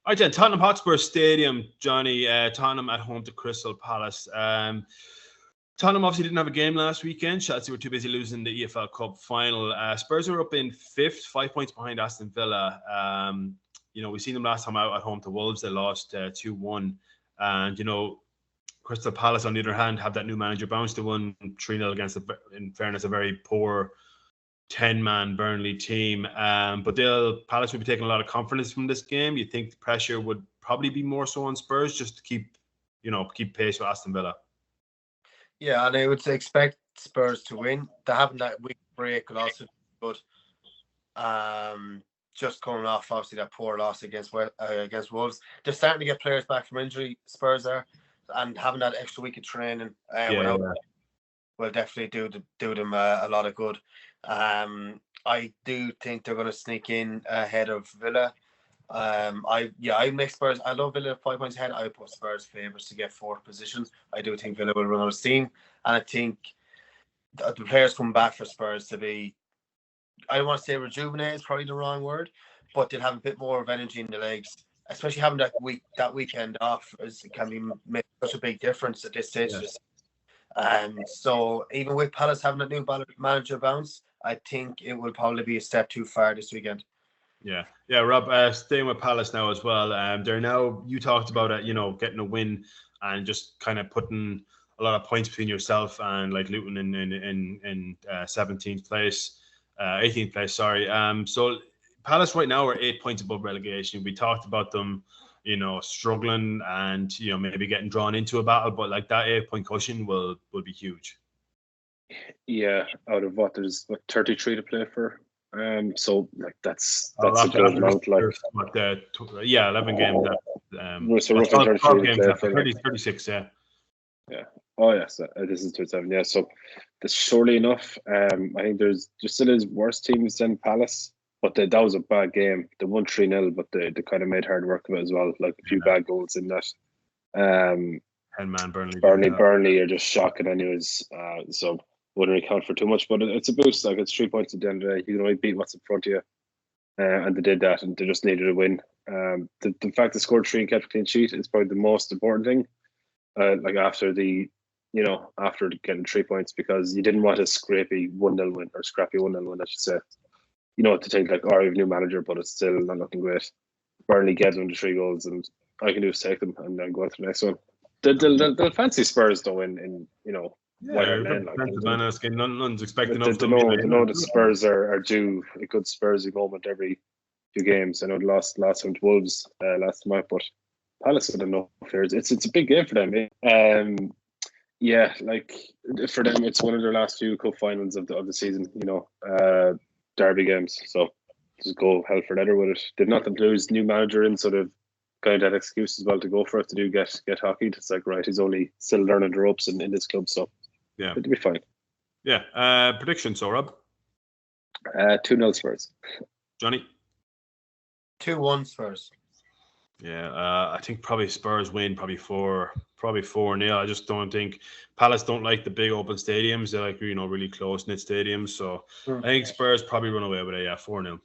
All right, then, Tottenham Hotspur Stadium, Johnny. Tottenham at home to Crystal Palace. Tottenham obviously didn't have a game last weekend. Chelsea were too busy losing the EFL Cup final. Spurs were up in 5th, 5 points behind Aston Villa. We seen them last time out at home to Wolves. They lost 2-1. And, Crystal Palace, on the other hand, have that new manager. Bounced to 1-3-0 against, in fairness, a very poor 10-man Burnley team. But Palace will be taking a lot of confidence from this game. You think the pressure would probably be more so on Spurs just to keep pace with Aston Villa? Yeah, and I would expect Spurs to win. They having that week break could also be good. Just coming off, obviously, that poor loss against Wolves. They're starting to get players back from injury, Spurs are, and having that extra week of training will definitely do them a lot of good. I do think they're going to sneak in ahead of Villa. I make Spurs. I love Villa 5 points ahead. I would put Spurs favourites to get 4th position. I do think Villa will run out of steam, and I think the players come back for Spurs to be, I don't want to say rejuvenate is probably the wrong word, but they'll have a bit more of energy in the legs, especially having that weekend off can make such a big difference at this stage. So even with Palace having a new manager bounce, I think it will probably be a step too far this weekend. Yeah, Rob, staying with Palace now as well. They're now, you talked about it, getting a win and just kind of putting a lot of points between yourself and like Luton in 17th place, 18th place, sorry. So Palace right now are 8 points above relegation. We talked about them, struggling and, maybe getting drawn into a battle, but like that 8-point cushion will be huge. Yeah, out of there's 33 to play for. So like that's a good amount. Like 11 games. So roughly 12 games, 36. Yeah. Oh yes, this is 37. Yeah. So that's surely enough. I think there still is worse teams than Palace, but that was a bad game. They won 3-0, but they kind of made hard work of it as well. Like a few bad goals in that. 10-man Burnley are just shocking, anyways. So wouldn't really count for too much, but it's a boost. Like it's 3 points at the end of the day. You can only beat what's in front of you, and they did that, and they just needed a win. The fact they scored 3 and kept a clean sheet is probably the most important thing. Like after getting 3 points, because you didn't want a scrappy 1-0 win, or scrappy 1-0 win, I should say. To think like, we have a new manager, but it's still not looking great. Burnley get them to 3 goals, and all I can do is take them and then go on to the next one. They'll fancy Spurs though in none's expecting of them. They know the Spurs are due a good Spursy moment every few games. I know they lost time to Wolves last time out, but Palace had enough fears. It's a big game for them. Like for them, it's one of their last few cup finals of the season. Derby games. So just go hell for leather with it. They've nothing to lose. New manager in, sort of kind of that excuse as well to go for it, to get hockeyed. It's like, right, he's only still learning the ropes in this club, so yeah, it'll be fine. Yeah. Prediction, so Rob? 2-0 Spurs. Johnny? 2-1 Spurs. Yeah, I think probably Spurs win, probably 4-0. I just don't think Palace don't like the big open stadiums. They like really close knit stadiums. So I think Spurs probably run away with it. Yeah, 4-0.